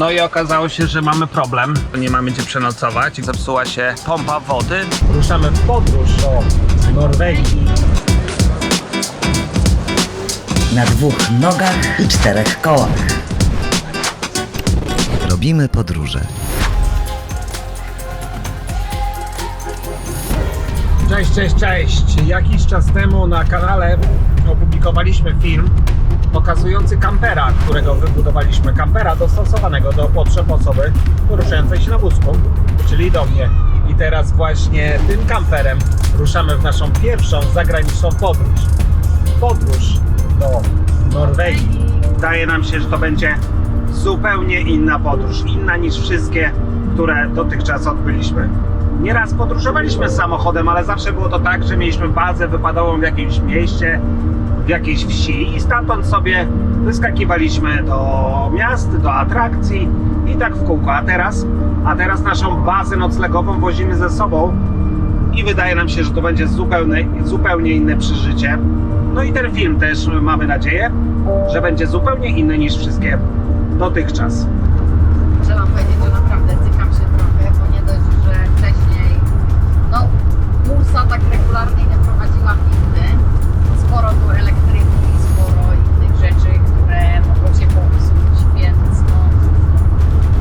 No i okazało się, że mamy problem. Nie mamy gdzie przenocować. Zepsuła się pompa wody. Ruszamy w podróż do Norwegii. Na 2 nogach i 4 kołach. Robimy podróże. Cześć, cześć, cześć! Jakiś czas temu na kanale opublikowaliśmy film pokazujący kampera, którego wybudowaliśmy. Kampera dostosowanego do potrzeb osoby poruszającej się na wózku, czyli do mnie. I teraz właśnie tym kamperem ruszamy w naszą pierwszą zagraniczną podróż. Podróż do Norwegii. Wydaje nam się, że to będzie zupełnie inna podróż. Inna niż wszystkie, które dotychczas odbyliśmy. Nieraz podróżowaliśmy samochodem, ale zawsze było to tak, że mieliśmy bazę wypadową w jakimś mieście, w jakiejś wsi i stamtąd sobie wyskakiwaliśmy do miast, do atrakcji i tak w kółko. A teraz naszą bazę noclegową wozimy ze sobą i wydaje nam się, że to będzie zupełnie inne przeżycie. No i ten film też mamy nadzieję, że będzie zupełnie inny niż wszystkie dotychczas. Trzeba powiedzieć, że naprawdę cykam się trochę, bo nie dość, że wcześniej bursa tak regularnie nie prowadziła nigdy. Sporo tu elektryki, sporo innych rzeczy, które mogą się popsuć, więc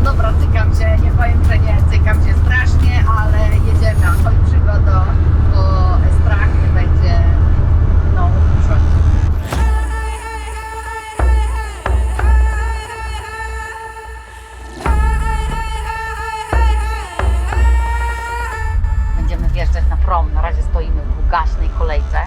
dobra, cykam się, nie powiem, że nie, cykam się strasznie, ale jedziemy, a choć przygoda, bo strach będzie dużo. Będziemy wjeżdżać na prom. Na razie stoimy w długaśnej kolejce.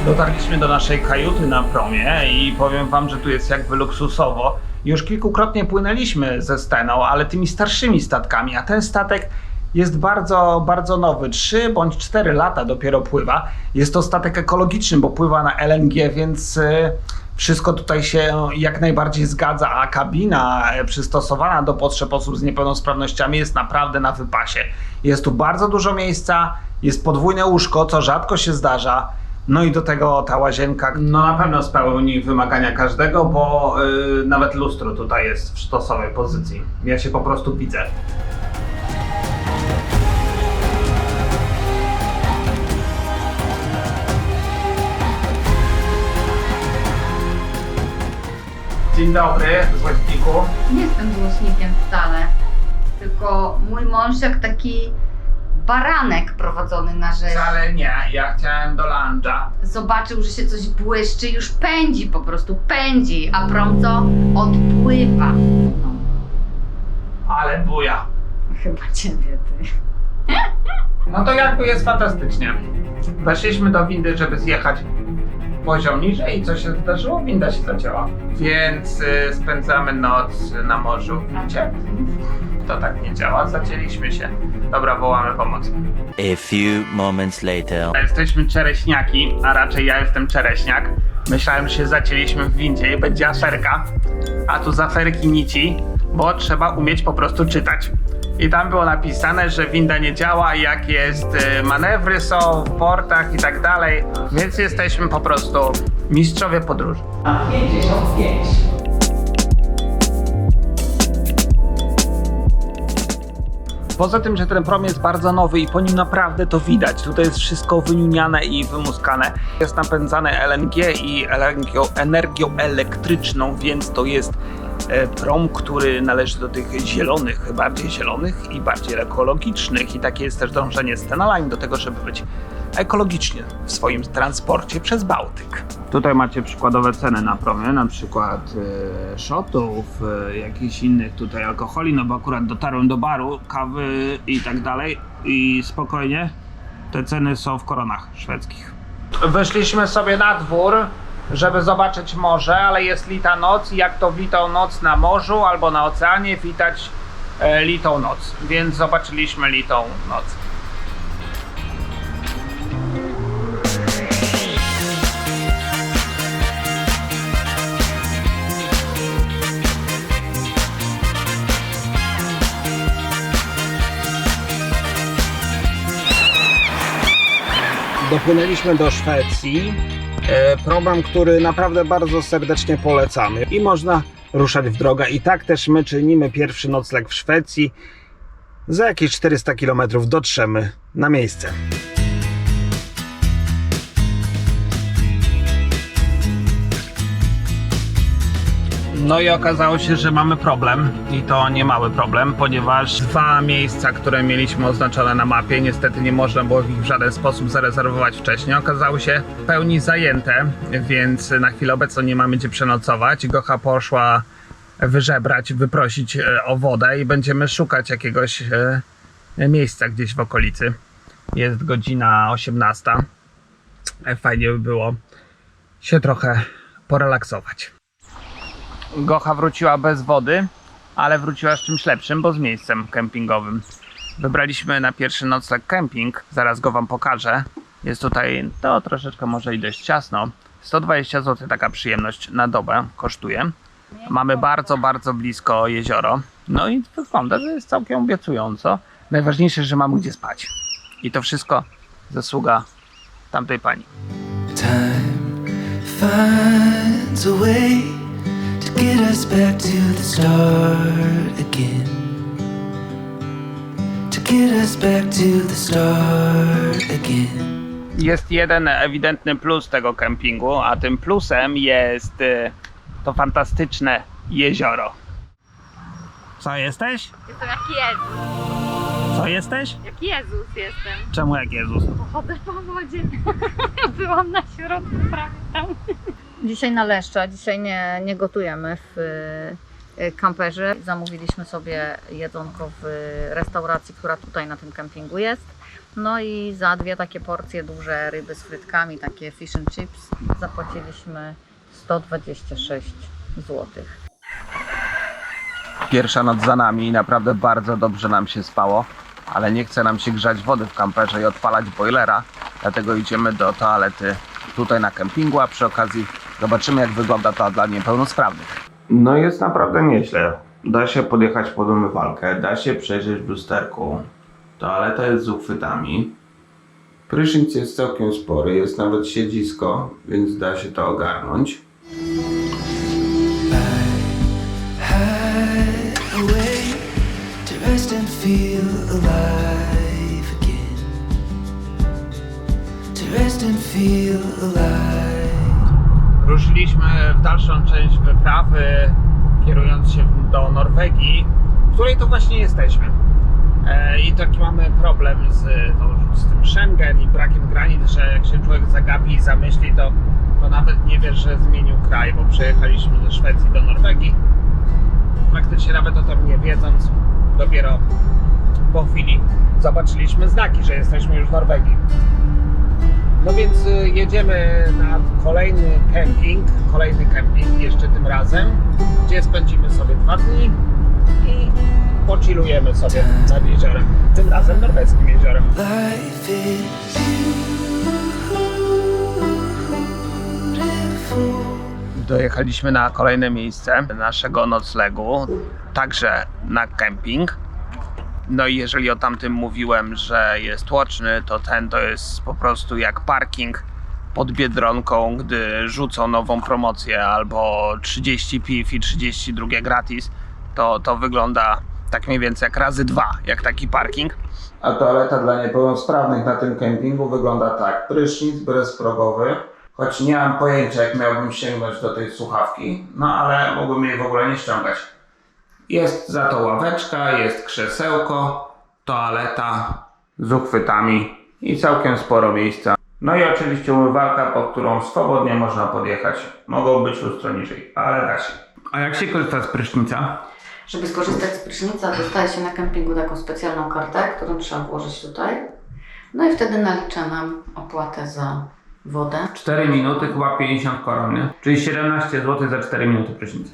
Dotarliśmy do naszej kajuty na promie i powiem wam, że tu jest jakby luksusowo. Już kilkukrotnie płynęliśmy ze Steną, ale tymi starszymi statkami, a ten statek jest bardzo, bardzo nowy. 3 bądź 4 lata dopiero pływa. Jest to statek ekologiczny, bo pływa na LNG, więc wszystko tutaj się jak najbardziej zgadza, a kabina przystosowana do potrzeb osób z niepełnosprawnościami jest naprawdę na wypasie. Jest tu bardzo dużo miejsca, jest podwójne łóżko, co rzadko się zdarza. No i do tego ta łazienka, na pewno spełni wymagania każdego, bo nawet lustro tutaj jest w sztosowej pozycji. Ja się po prostu widzę. Dzień dobry, złośniku. Nie jestem złośnikiem wcale, tylko mój mąż jak taki baranek prowadzony na rzecz. Wcale nie, ja chciałem do luncha. Zobaczył, że się coś błyszczy, już pędzi, po prostu pędzi, a prom co? Odpływa. Ale buja. Chyba ciebie, ty. No to jakby jest fantastycznie. Weszliśmy do windy, żeby zjechać poziom niżej i co się zdarzyło? Winda się zacięła. Więc spędzamy noc na morzu. Widzicie? To tak nie działa, zacięliśmy się. Dobra, wołamy pomoc. A few moments later. Jesteśmy czereśniaki, a raczej ja jestem czereśniak. Myślałem, że się zacięliśmy w windzie i będzie aferka. A tu z aferki nici, bo trzeba umieć po prostu czytać. I tam było napisane, że winda nie działa, jak jest manewry są w portach i tak dalej. Więc jesteśmy po prostu mistrzowie podróży. 55. Poza tym, że ten prom jest bardzo nowy i po nim naprawdę to widać. Tutaj jest wszystko wyniuniane i wymuskane. Jest napędzane LNG i energią elektryczną, więc to jest prom, który należy do tych zielonych, bardziej zielonych i bardziej ekologicznych. I takie jest też dążenie Stena Line do tego, żeby być ekologicznie w swoim transporcie przez Bałtyk. Tutaj macie przykładowe ceny na promie, na przykład shotów, jakichś innych tutaj alkoholi, no bo akurat dotarłem do baru, kawy i tak dalej i spokojnie te ceny są w koronach szwedzkich. Weszliśmy sobie na dwór, żeby zobaczyć morze, ale jest lita noc i jak to witą noc na morzu albo na oceanie witać litą noc, więc zobaczyliśmy litą noc. Dopłynęliśmy do Szwecji. Program, który naprawdę bardzo serdecznie polecamy i można ruszać w drogę. I tak też my czynimy pierwszy nocleg w Szwecji. Za jakieś 400 km dotrzemy na miejsce. No i okazało się, że mamy problem i to nie mały problem, ponieważ dwa miejsca, które mieliśmy oznaczone na mapie, niestety nie można było ich w żaden sposób zarezerwować wcześniej. Okazały się w pełni zajęte, więc na chwilę obecną nie mamy gdzie przenocować. Gocha poszła wyżebrać, wyprosić o wodę i będziemy szukać jakiegoś miejsca gdzieś w okolicy. Jest godzina 18. Fajnie by było się trochę porelaksować. Gocha wróciła bez wody, ale wróciła z czymś lepszym, bo z miejscem kempingowym. Wybraliśmy na pierwszy nocleg kemping, zaraz go wam pokażę. Jest tutaj, to troszeczkę może i dość ciasno. 120 zł taka przyjemność na dobę kosztuje. Mamy bardzo, bardzo blisko jezioro. No i wygląda, że jest całkiem obiecująco. Najważniejsze, że mamy gdzie spać. I to wszystko zasługa tamtej pani. Time finds a way to get us back to the start again. To get us back to the start again. Jest jeden ewidentny plus tego kempingu, a tym plusem jest to fantastyczne jezioro. Co jesteś? Jestem jak Jezus. Co jesteś? Jak Jezus jestem. Czemu jak Jezus? Chodzę po wodzie. Byłam na środku prawie tam. Dzisiaj na leszcza, dzisiaj nie gotujemy w kamperze. Zamówiliśmy sobie jedzonko w restauracji, która tutaj na tym kempingu jest. No i za dwie takie porcje duże ryby z frytkami, takie fish and chips, zapłaciliśmy 126 zł. Pierwsza noc za nami i naprawdę bardzo dobrze nam się spało, ale nie chce nam się grzać wody w kamperze i odpalać boilera, dlatego idziemy do toalety tutaj na kempingu, a przy okazji zobaczymy, jak wygląda to dla niepełnosprawnych. No jest naprawdę nieźle. Da się podjechać pod umywalkę, da się przejrzeć w lusterku. Toaleta jest z uchwytami. Prysznic jest całkiem spory, jest nawet siedzisko, więc da się to ogarnąć. Hide away to rest and feel alive again. To rest and feel alive. Ruszyliśmy w dalszą część wyprawy, kierując się do Norwegii, w której to właśnie jesteśmy. I taki mamy problem z tym Schengen i brakiem granic, że jak się człowiek zagapi i zamyśli, to nawet nie wie, że zmienił kraj, bo przejechaliśmy ze Szwecji do Norwegii. Praktycznie nawet o tym nie wiedząc, dopiero po chwili zobaczyliśmy znaki, że jesteśmy już w Norwegii. No więc jedziemy na kolejny kemping jeszcze tym razem, gdzie spędzimy sobie 2 dni i pochillujemy sobie nad jeziorem, tym razem norweskim jeziorem. Life is beautiful. Dojechaliśmy na kolejne miejsce naszego noclegu, także na kemping. No i jeżeli o tamtym mówiłem, że jest tłoczny, to ten to jest po prostu jak parking pod Biedronką, gdy rzucą nową promocję albo 30 piw i 32 gratis, to wygląda tak mniej więcej jak razy 2, jak taki parking. A toaleta dla niepełnosprawnych na tym kempingu wygląda tak. Prysznic bezprogowy, choć nie mam pojęcia, jak miałbym sięgnąć do tej słuchawki, no ale mógłbym jej w ogóle nie ściągać. Jest za to ławeczka, jest krzesełko, toaleta z uchwytami i całkiem sporo miejsca. No i oczywiście umywalka, po którą swobodnie można podjechać. Mogą być lustro niżej, ale da się. A jak się korzysta z prysznica? Żeby skorzystać z prysznica, dostaje się na kempingu taką specjalną kartę, którą trzeba włożyć tutaj. No i wtedy nalicza nam opłatę za wodę. 4 minuty, chyba 50 koron, nie? Czyli 17 zł za 4 minuty prysznica.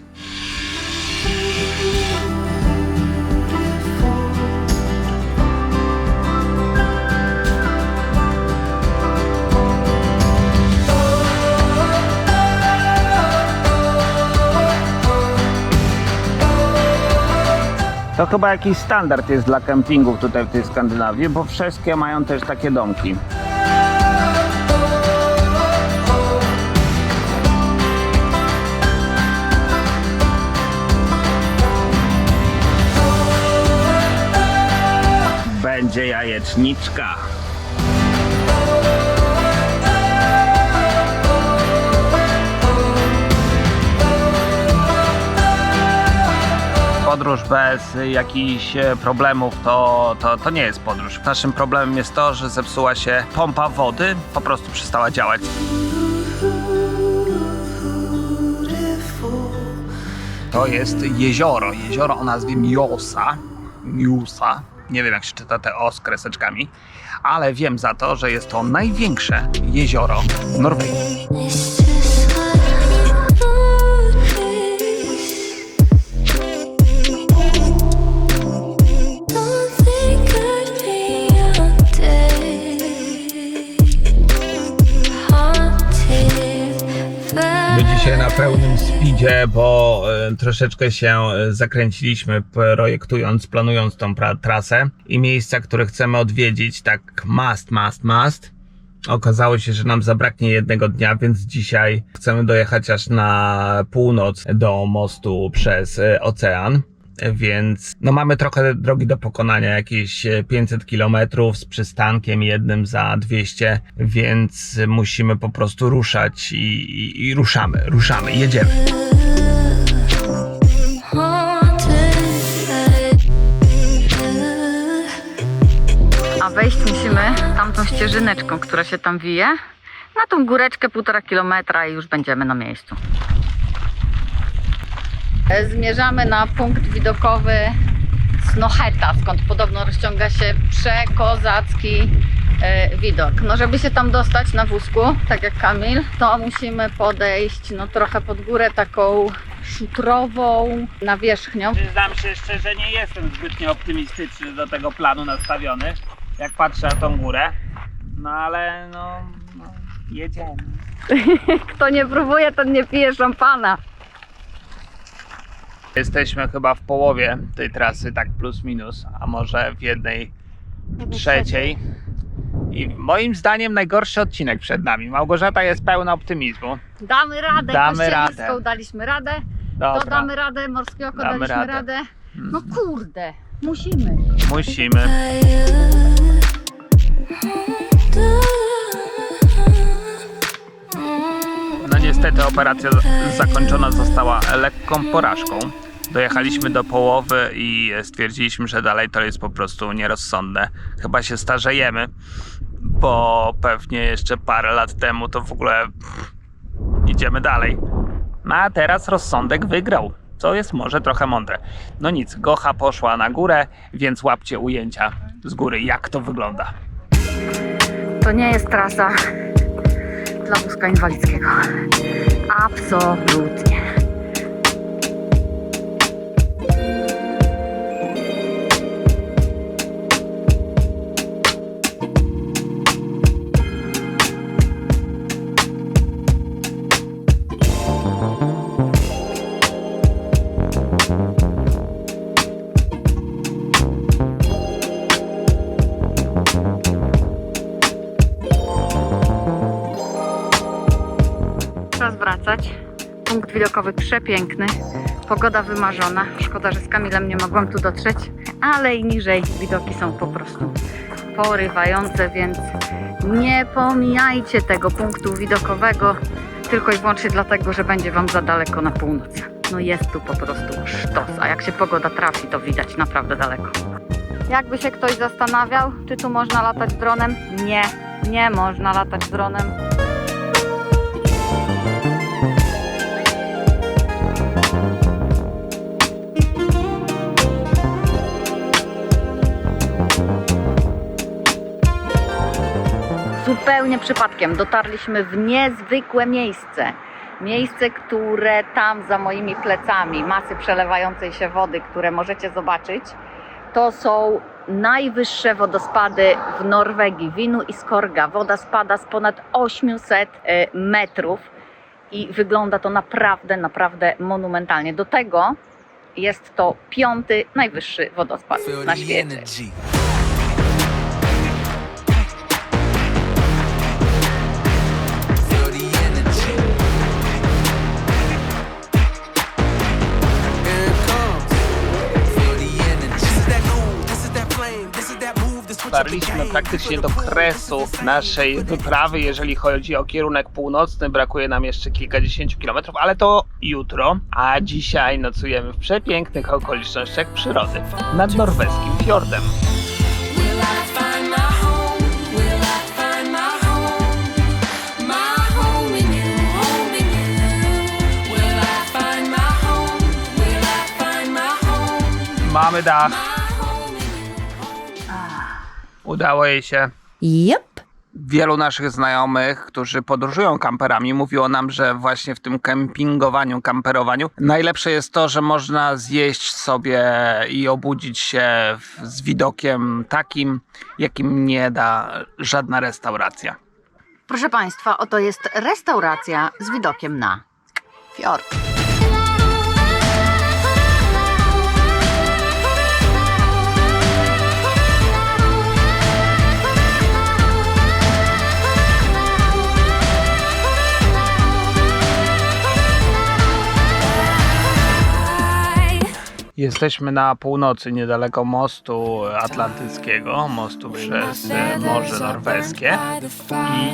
To chyba jakiś standard jest dla kempingów tutaj w tej Skandynawii, bo wszystkie mają też takie domki. będzie jajeczniczka. Podróż bez jakichś problemów to nie jest podróż. Naszym problemem jest to, że zepsuła się pompa wody, po prostu przestała działać. To jest jezioro o nazwie Mjosa. Nie wiem, jak się czyta te o z kreseczkami, ale wiem za to, że jest to największe jezioro w Norwegii. My dzisiaj na pełnym speedzie, bo troszeczkę się zakręciliśmy projektując, planując tą trasę i miejsca, które chcemy odwiedzić, tak must. Okazało się, że nam zabraknie jednego dnia, więc dzisiaj chcemy dojechać aż na północ do mostu przez ocean. Więc no mamy trochę drogi do pokonania, jakieś 500 km z przystankiem jednym za 200, więc musimy po prostu ruszać i ruszamy, jedziemy. A wejść musimy tamtą ścieżyneczką, która się tam wije, na tą góreczkę 1,5 kilometra i już będziemy na miejscu. Zmierzamy na punkt widokowy Snohetta, skąd podobno rozciąga się przekozacki widok. No żeby się tam dostać na wózku, tak jak Kamil, to musimy podejść no trochę pod górę taką szutrową nawierzchnią. Przyznam się szczerze, nie jestem zbytnio optymistyczny do tego planu nastawiony, jak patrzę na tą górę, no ale no jedziemy. Kto nie próbuje, ten nie pije szampana. Jesteśmy chyba w połowie tej trasy, tak plus minus, a może w 1/3. I moim zdaniem najgorszy odcinek przed nami. Małgorzata jest pełna optymizmu. Damy radę, Damy Kościelnicką radę. daliśmy radę, Dobra. to damy radę, Morskie Oko Damy daliśmy radę. radę. No kurde, musimy. Musimy. No niestety operacja zakończona została lekką porażką. Dojechaliśmy do połowy i stwierdziliśmy, że dalej to jest po prostu nierozsądne. Chyba się starzejemy, bo pewnie jeszcze parę lat temu to w ogóle idziemy dalej. No a teraz rozsądek wygrał, co jest może trochę mądre. No nic, Gocha poszła na górę, więc łapcie ujęcia z góry, jak to wygląda. To nie jest trasa dla wózka inwalidzkiego. Absolutnie. Czas wracać. Punkt widokowy przepiękny. Pogoda wymarzona. Szkoda, że z Kamilem nie mogłam tu dotrzeć, ale i niżej widoki są po prostu porywające, więc nie pomijajcie tego punktu widokowego tylko i wyłącznie dlatego, że będzie Wam za daleko na północ. No jest tu po prostu sztos, a jak się pogoda trafi, to widać naprawdę daleko. Jakby się ktoś zastanawiał, czy tu można latać dronem? Nie, nie można latać dronem. Zupełnie przypadkiem dotarliśmy w niezwykłe miejsce. Miejsce, które tam za moimi plecami, masy przelewającej się wody, które możecie zobaczyć, to są najwyższe wodospady w Norwegii, Vinu i Skorga. Woda spada z ponad 800 metrów i wygląda to naprawdę monumentalnie. Do tego jest to 5. najwyższy wodospad na świecie. Dotarliśmy praktycznie do kresu naszej wyprawy, jeżeli chodzi o kierunek północny. Brakuje nam jeszcze kilkadziesięciu kilometrów, ale to jutro. A dzisiaj nocujemy w przepięknych okolicznościach przyrody nad norweskim fiordem. Will I find my home? Will I find my home? My home in you, home in you. Will I find my home? Will I find my home? Mamy dach. My home in you. Udało jej się. Yep. Wielu naszych znajomych, którzy podróżują kamperami, mówiło nam, że właśnie w tym kempingowaniu, kamperowaniu najlepsze jest to, że można zjeść sobie i obudzić się z widokiem takim, jakim nie da żadna restauracja. Proszę Państwa, oto jest restauracja z widokiem na fiord. Jesteśmy na północy, niedaleko mostu atlantyckiego, mostu przez Morze Norweskie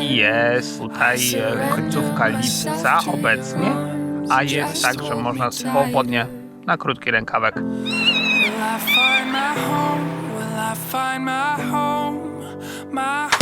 i jest tutaj końcówka lipca obecnie, a jest tak, że można swobodnie na krótki rękawek. Will I find my home? Will I find my home? My